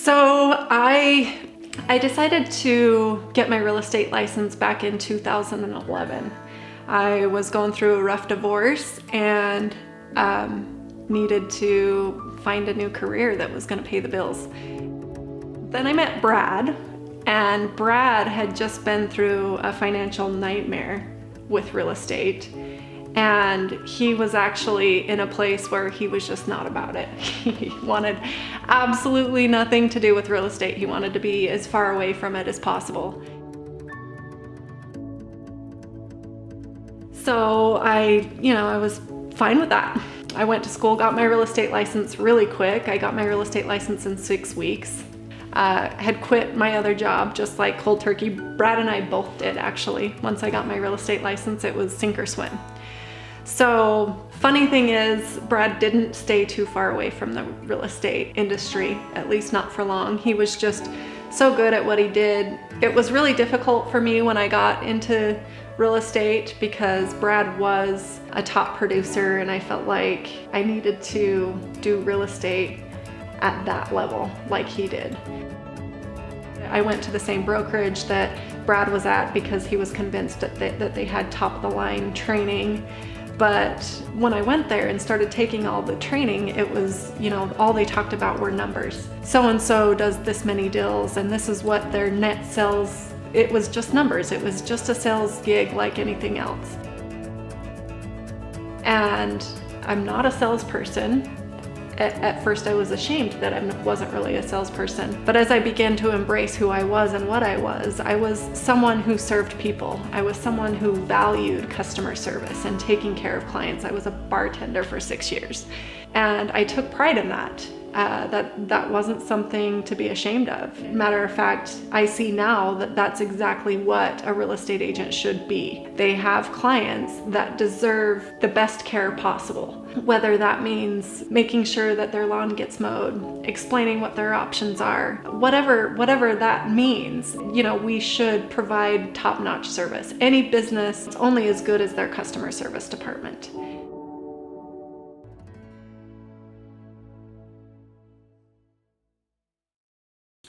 So I decided to get my real estate license back in 2011. I was going through a rough divorce and needed to find a new career that was going to pay the bills. Then I met Brad, and Brad had just been through a financial nightmare with real estate. And he was actually in a place where he was just not about it. He wanted absolutely nothing to do with real estate. He wanted to be as far away from it as possible. So I was fine with that. I went to school, got my real estate license really quick. I got my real estate license in 6 weeks. Had quit my other job just like cold turkey. Brad and I both did actually. Once I got my real estate license, it was sink or swim. So funny thing is, Brad didn't stay too far away from the real estate industry, at least not for long. He was just so good at what he did. It was really difficult for me when I got into real estate because Brad was a top producer and I felt like I needed to do real estate at that level like he did. I went to the same brokerage that Brad was at because he was convinced that they had top of the line training. But when I went there and started taking all the training, it was, all they talked about were numbers. So-and-so does this many deals and this is what their net sells. It was just numbers. It was just a sales gig like anything else. And I'm not a salesperson. At first I was ashamed that I wasn't really a salesperson. But as I began to embrace who I was and what I was someone who served people. I was someone who valued customer service and taking care of clients. I was a bartender for 6 years. And I took pride in that. That wasn't something to be ashamed of. Matter of fact, I see now that that's exactly what a real estate agent should be. They have clients that deserve the best care possible. Whether that means making sure that their lawn gets mowed, explaining what their options are, whatever that means, we should provide top-notch service. Any business is only as good as their customer service department.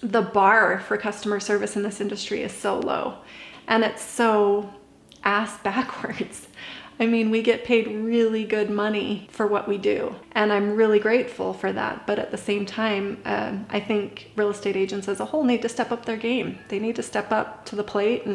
The bar for customer service in this industry is so low, and it's so ass backwards. I mean, we get paid really good money for what we do, and I'm really grateful for that. But at the same time, I think real estate agents as a whole need to step up their game. They need to step up to the plate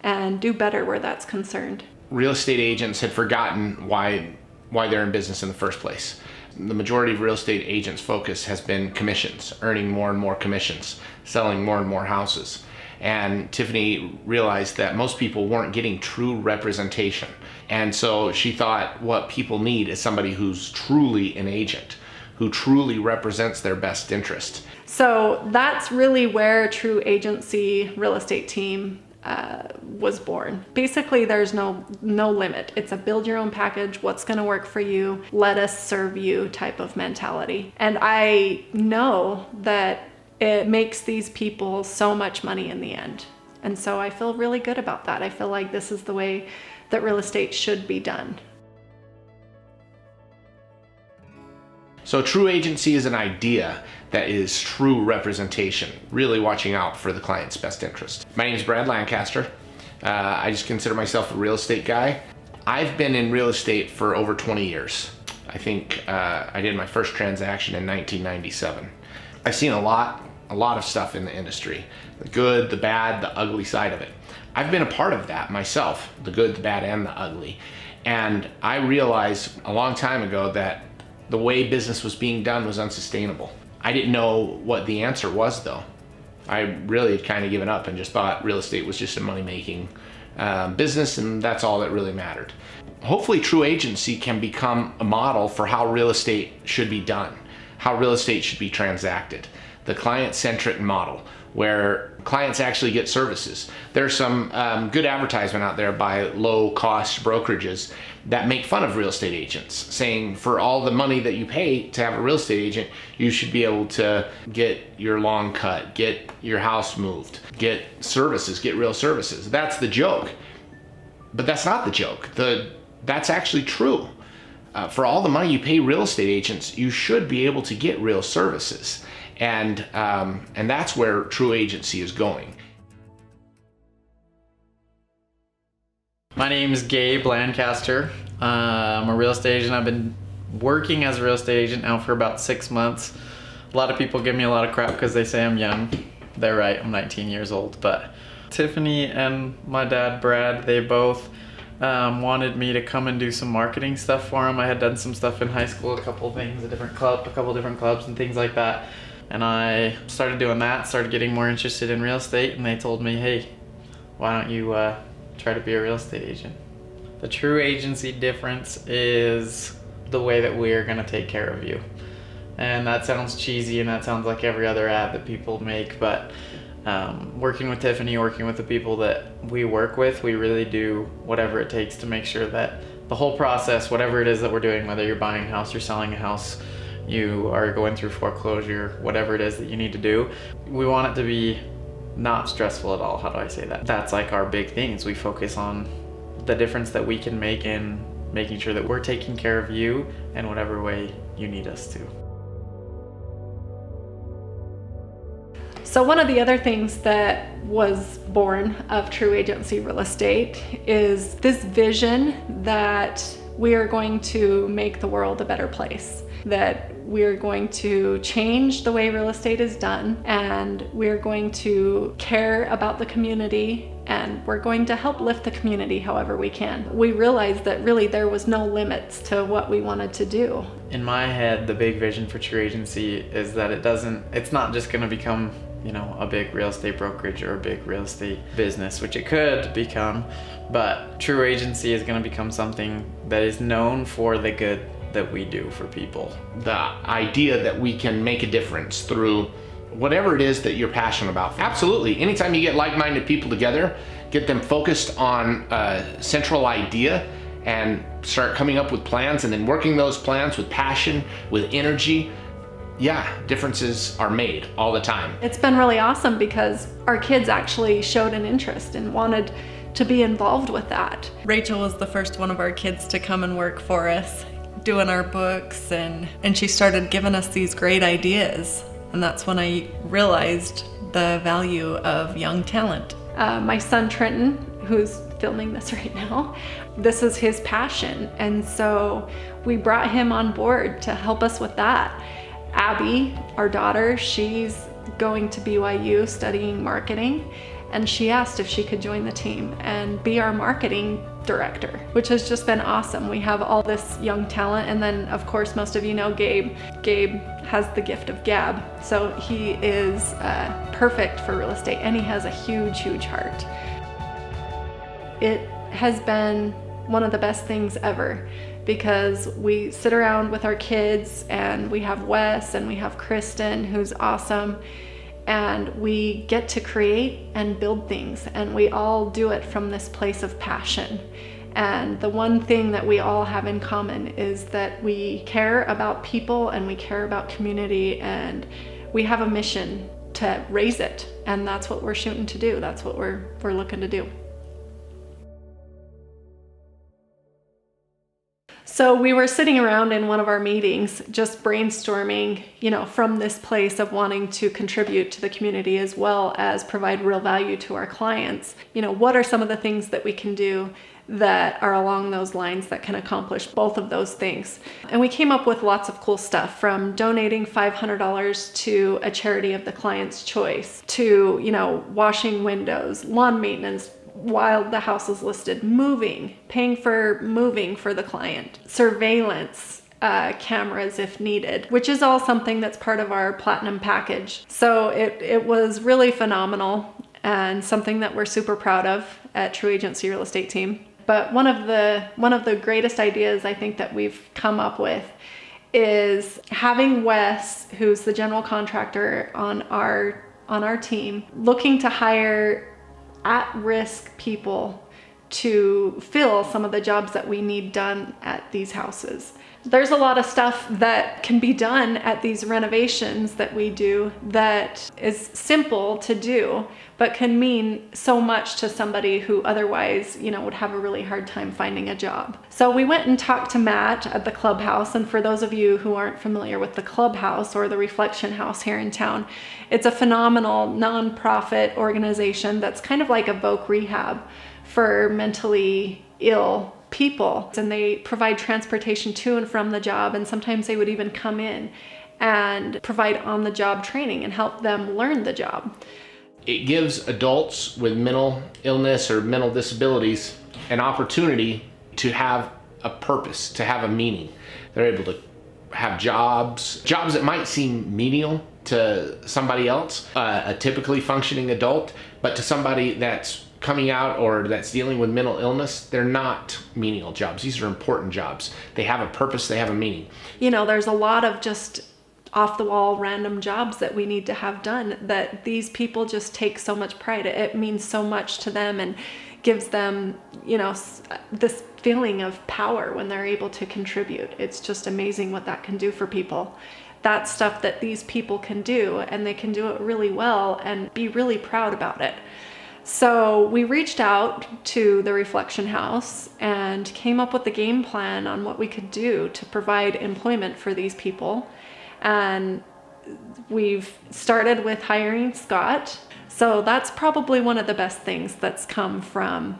and do better where that's concerned. Real estate agents had forgotten why they're in business in the first place. The majority of real estate agents' focus has been commissions, earning more and more commissions, selling more and more houses. And Tiffany realized that most people weren't getting true representation. And so she thought what people need is somebody who's truly an agent, who truly represents their best interest. So that's really where Tru Agency Real Estate Team was born. Basically, there's no limit. It's a build your own package, what's going to work for you, let us serve you type of mentality. And I know that it makes these people so much money in the end. And so I feel really good about that. I feel like this is the way that real estate should be done. So Tru Agency is an idea that is true representation, really watching out for the client's best interest. My name is Brad Lancaster. I just consider myself a real estate guy. I've been in real estate for over 20 years. I think I did my first transaction in 1997. I've seen a lot of stuff in the industry, the good, the bad, the ugly side of it. I've been a part of that myself, the good, the bad, and the ugly. And I realized a long time ago that the way business was being done was unsustainable. I didn't know what the answer was though. I really had kind of given up and just thought real estate was just a money-making business, and that's all that really mattered. Hopefully Tru Agency can become a model for how real estate should be done, how real estate should be transacted. The client-centric model where clients actually get services. There's some good advertisement out there by low-cost brokerages that make fun of real estate agents, saying for all the money that you pay to have a real estate agent, you should be able to get your lawn cut, get your house moved, get services, get real services. That's the joke. But that's not the joke. That's actually true. For all the money you pay real estate agents, you should be able to get real services. And that's where Tru Agency is going. My name is Gabe Lancaster. I'm a real estate agent. I've been working as a real estate agent now for about 6 months. A lot of people give me a lot of crap because they say I'm young. They're right, I'm 19 years old. But Tiffany and my dad, Brad, they both wanted me to come and do some marketing stuff for them. I had done some stuff in high school, a couple things, a couple different clubs and things like that. And I started doing that, started getting more interested in real estate, and they told me, hey, why don't you try to be a real estate agent? The Tru Agency difference is the way that we are going to take care of you. And that sounds cheesy and that sounds like every other ad that people make, but working with Tiffany, working with the people that we work with, we really do whatever it takes to make sure that the whole process, whatever it is that we're doing, whether you're buying a house, you're selling a house, you are going through foreclosure, whatever it is that you need to do, we want it to be not stressful at all. How do I say that? That's like our big thing, is we focus on the difference that we can make in making sure that we're taking care of you in whatever way you need us to. So one of the other things that was born of Tru Agency Real Estate is this vision that we are going to make the world a better place, that we're going to change the way real estate is done, and we're going to care about the community, and we're going to help lift the community however we can. We realized that really there was no limits to what we wanted to do. In my head, the big vision for Tru Agency is that it's not just going to become, a big real estate brokerage or a big real estate business, which it could become, but Tru Agency is going to become something that is known for the good that we do for people. The idea that we can make a difference through whatever it is that you're passionate about. Absolutely. Anytime you get like-minded people together, get them focused on a central idea and start coming up with plans, and then working those plans with passion, with energy, differences are made all the time. It's been really awesome because our kids actually showed an interest and wanted to be involved with that. Rachel was the first one of our kids to come and work for us, doing our books, and she started giving us these great ideas. And that's when I realized the value of young talent. My son Trenton, who's filming this right now, this is his passion. And so we brought him on board to help us with that. Abby, our daughter, she's going to BYU studying marketing, and she asked if she could join the team and be our marketing director, which has just been awesome. We have all this young talent, and then of course most of you know Gabe. Gabe has the gift of gab, so he is perfect for real estate, and he has a huge heart. It has been one of the best things ever, because we sit around with our kids, and we have Wes and we have Kristen, who's awesome, and we get to create and build things, and we all do it from this place of passion. And the one thing that we all have in common is that we care about people and we care about community, and we have a mission to raise it, and that's what we're shooting to do. That's what we're looking to do. So we were sitting around in one of our meetings just brainstorming, from this place of wanting to contribute to the community as well as provide real value to our clients. What are some of the things that we can do that are along those lines that can accomplish both of those things? And we came up with lots of cool stuff, from donating $500 to a charity of the client's choice, to, washing windows, lawn maintenance, while the house is listed, paying for moving for the client, surveillance, cameras if needed, which is all something that's part of our platinum package. So it was really phenomenal, and something that we're super proud of at Tru Agency Real Estate Team. But one of the greatest ideas I think that we've come up with is having Wes, who's the general contractor on our team, looking to hire at-risk people to fill some of the jobs that we need done at these houses. There's a lot of stuff that can be done at these renovations that we do that is simple to do, but can mean so much to somebody who otherwise, would have a really hard time finding a job. So we went and talked to Matt at the clubhouse. And for those of you who aren't familiar with the clubhouse or the Reflection House here in town, it's a phenomenal nonprofit organization that's kind of like a Voc Rehab for mentally ill people, and they provide transportation to and from the job, and sometimes they would even come in and provide on-the-job training and help them learn the job. It gives adults with mental illness or mental disabilities an opportunity to have a purpose, to have a meaning. They're able to have jobs that might seem menial to somebody else, a typically functioning adult, but to somebody that's coming out or that's dealing with mental illness, they're not menial jobs. These are important jobs. They have a purpose, they have a meaning. There's a lot of just off the wall random jobs that we need to have done that these people just take so much pride. It means so much to them and gives them, this feeling of power when they're able to contribute. It's just amazing what that can do for people. That's stuff that these people can do, and they can do it really well and be really proud about it. So we reached out to the Reflection House and came up with a game plan on what we could do to provide employment for these people. And we've started with hiring Scott. So that's probably one of the best things that's come from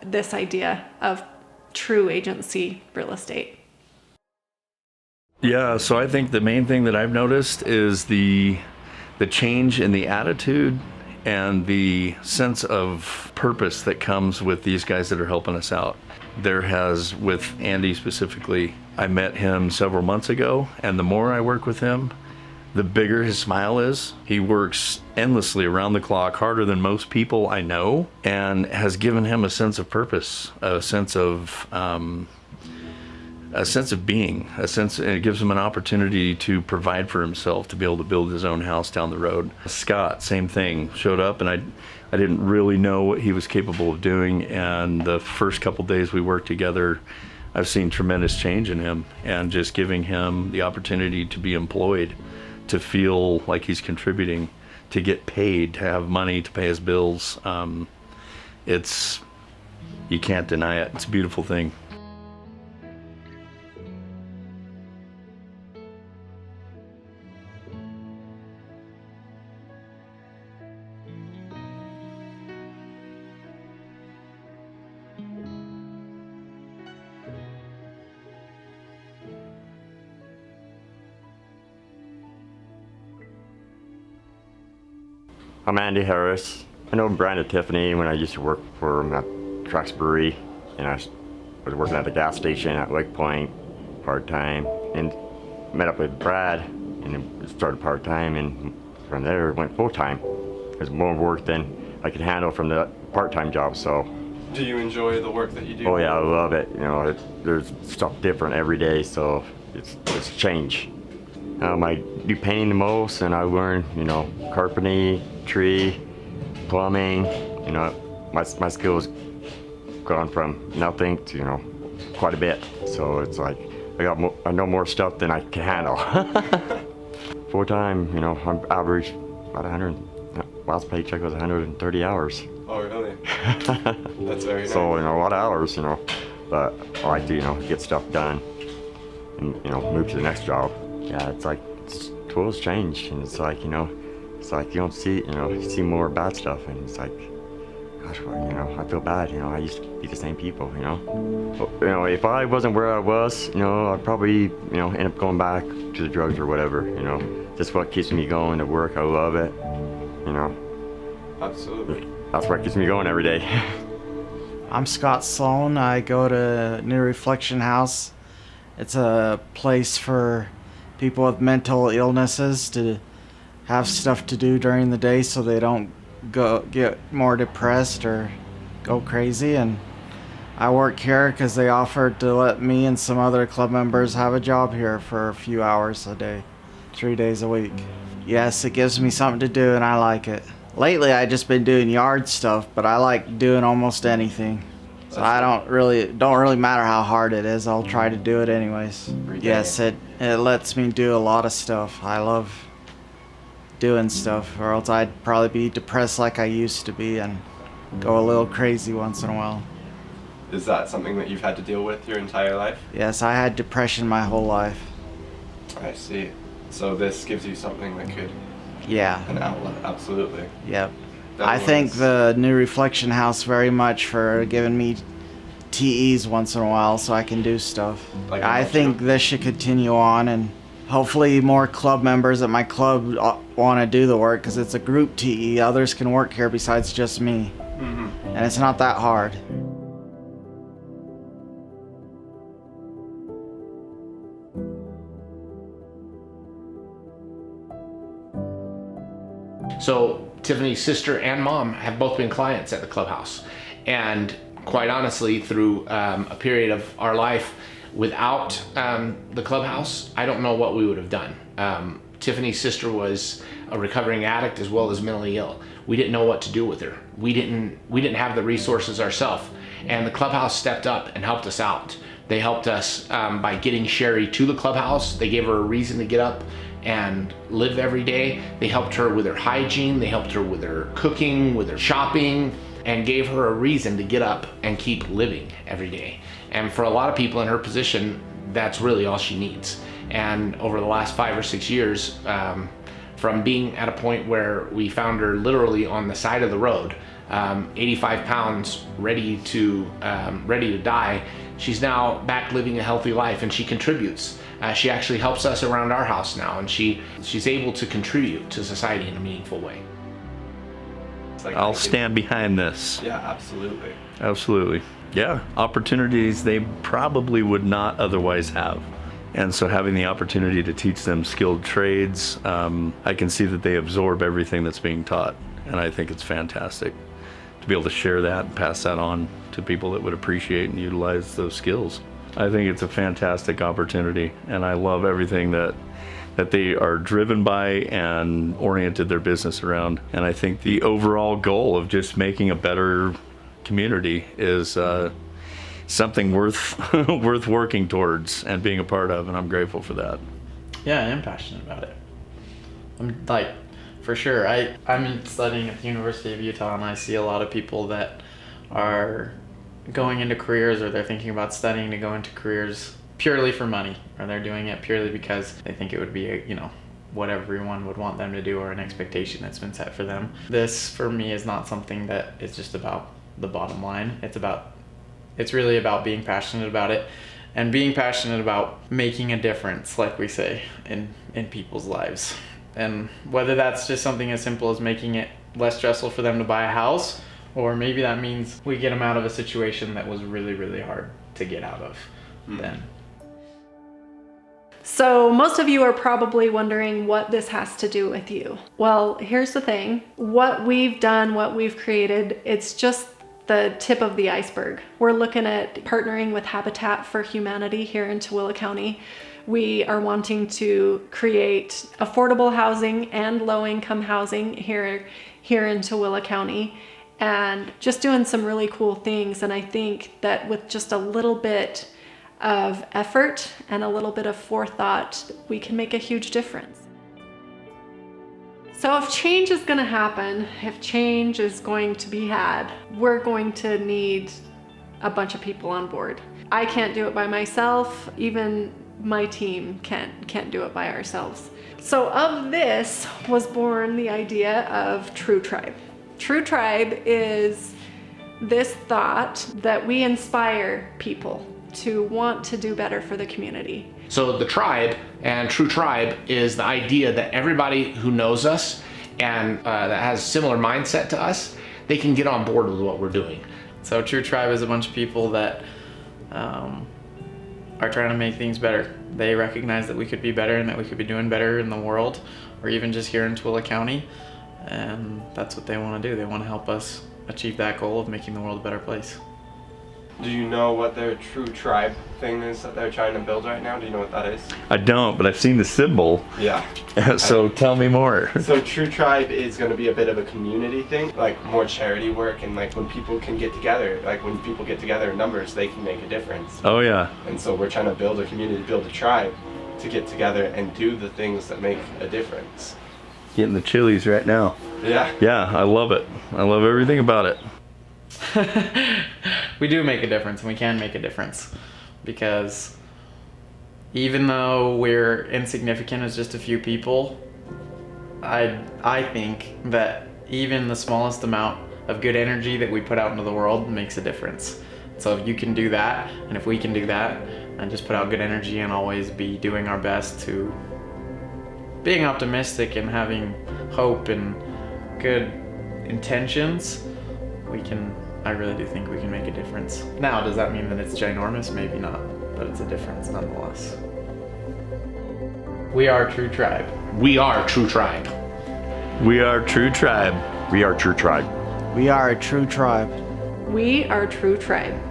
this idea of true agency real estate. Yeah, so I think the main thing that I've noticed is the change in the attitude and the sense of purpose that comes with these guys that are helping us out. There has, with Andy specifically, I met him several months ago, and the more I work with him, the bigger his smile is. He works endlessly around the clock, harder than most people I know, and has given him a sense of purpose, a sense of being, it gives him an opportunity to provide for himself, to be able to build his own house down the road. Scott, same thing, showed up, and I didn't really know what he was capable of doing, and the first couple days we worked together, I've seen tremendous change in him, and just giving him the opportunity to be employed, to feel like he's contributing, to get paid, to have money to pay his bills. You can't deny it. It's a beautiful thing. I'm Andy Harris. I know Brian and Tiffany when I used to work for them at Trax Brewery, and I was working at the gas station at Lake Point part-time, and met up with Brad and then started part-time, and from there went full-time. There's more work than I could handle from the part-time job. So do you enjoy the work that you do? Oh yeah, I love it. There's stuff different every day, so it's change. I do painting the most, and I learn, carpentry, tree, plumbing. My skills gone from nothing to, quite a bit. So it's like I know more stuff than I can handle. Full time, I'm average about 100. Last paycheck was 130 hours. Oh really? That's very nice. So a lot of hours, but I like to get stuff done and move to the next job. Yeah, it's like tools changed, and it's like you don't see you see more bad stuff, and it's like, gosh, I feel bad. I used to be the same people. But, if I wasn't where I was, I'd probably end up going back to the drugs or whatever. Just what keeps me going to work. I love it. Absolutely. That's what keeps me going every day. I'm Scott Sloan. I go to New Reflection House. It's a place for people with mental illnesses to have stuff to do during the day so they don't get more depressed or go crazy. And I work here because they offered to let me and some other club members have a job here for a few hours a day, 3 days a week. Yes, it gives me something to do and I like it. Lately I just been doing yard stuff, but I like doing almost anything. So I don't really matter how hard it is. I'll try to do it anyways. Yes, it lets me do a lot of stuff. I love doing stuff, or else I'd probably be depressed like I used to be and go a little crazy once in a while. Is that something that you've had to deal with your entire life? Yes, I had depression my whole life. I see. So this gives you something that could, Yeah. an outlet, absolutely. Yep. That I thank was- the New Reflection House very much for giving me TEs once in a while so I can do stuff. Like I think this should continue on, and hopefully more club members at my club want to do the work, because it's a group TE. Others can work here besides just me. And it's not that hard. So Tiffany's sister and mom have both been clients at the clubhouse, and quite honestly, through a period of our life without the clubhouse, I don't know what we would have done. Tiffany's sister was a recovering addict as well as mentally ill. We didn't know what to do with her. We didn't have the resources ourselves, and the clubhouse stepped up and helped us out. They helped us by getting Sherry to the clubhouse. They gave her a reason to get up and live every day. They helped her with her hygiene. They helped her with her cooking, with her shopping, and gave her a reason to get up and keep living every day. And for a lot of people in her position, that's really all she needs. And over the last 5 or 6 years, from being at a point where we found her literally on the side of the road, 85 pounds, ready to die, she's now back living a healthy life, and she contributes. She actually helps us around our house now, and she's able to contribute to society in a meaningful way. Like I'll stand behind this. Yeah, absolutely. Absolutely. Yeah, opportunities they probably would not otherwise have. And so having the opportunity to teach them skilled trades, I can see that they absorb everything that's being taught. And I think it's fantastic to be able to share that and pass that on to people that would appreciate and utilize those skills. I think it's a fantastic opportunity, and I love everything that they are driven by and oriented their business around. And I think the overall goal of just making a better community is something worth worth working towards and being a part of, and I'm grateful for that. Yeah, I am passionate about it. I'm like, for sure. I'm studying at the University of Utah, and I see a lot of people that are going into careers, or they're thinking about studying to go into careers purely for money, or they're doing it purely because they think it would be what everyone would want them to do, or an expectation that's been set for them. This for me is not something that is just about the bottom line. It's really about being passionate about it, and being passionate about making a difference, like we say, in people's lives. And whether that's just something as simple as making it less stressful for them to buy a house, or maybe that means we get them out of a situation that was really, really hard to get out of then. So most of you are probably wondering what this has to do with you. Well, here's the thing. What we've done, what we've created, it's just the tip of the iceberg. We're looking at partnering with Habitat for Humanity here in Tooele County. We are wanting to create affordable housing and low-income housing here in Tooele County, and just doing some really cool things. And I think that with just a little bit of effort and a little bit of forethought, we can make a huge difference. So if change is going to happen, if change is going to be had, we're going to need a bunch of people on board. I can't do it by myself. Even my team can't do it by ourselves. So of this was born the idea of Tru Tribe. Tru Tribe is this thought that we inspire people to want to do better for the community. So the tribe and Tru Tribe is the idea that everybody who knows us and that has a similar mindset to us, they can get on board with what we're doing. So Tru Tribe is a bunch of people that are trying to make things better. They recognize that we could be better and that we could be doing better in the world, or even just here in Tooele County. And that's what they want to do. They want to help us achieve that goal of making the world a better place. Do you know what their Tru Tribe thing is that they're trying to build right now? Do you know what that is? I don't, but I've seen the symbol. Yeah. So tell me more. So Tru Tribe is going to be a bit of a community thing, like more charity work, and like when people can get together, like when people get together in numbers, they can make a difference. Oh yeah. And so we're trying to build a community, build a tribe to get together and do the things that make a difference. Getting the chilies right now. Yeah. Yeah, I love it. I love everything about it. We do make a difference, and we can make a difference, because even though we're insignificant as just a few people, I think that even the smallest amount of good energy that we put out into the world makes a difference. So if you can do that, and if we can do that, and just put out good energy and always be doing our best to being optimistic and having hope and good intentions, I really do think we can make a difference. Now, does that mean that it's ginormous? Maybe not, but it's a difference nonetheless. We are Tru Tribe. We are Tru Tribe. We are Tru Tribe. We are Tru Tribe. We are a true tribe. We are Tru Tribe.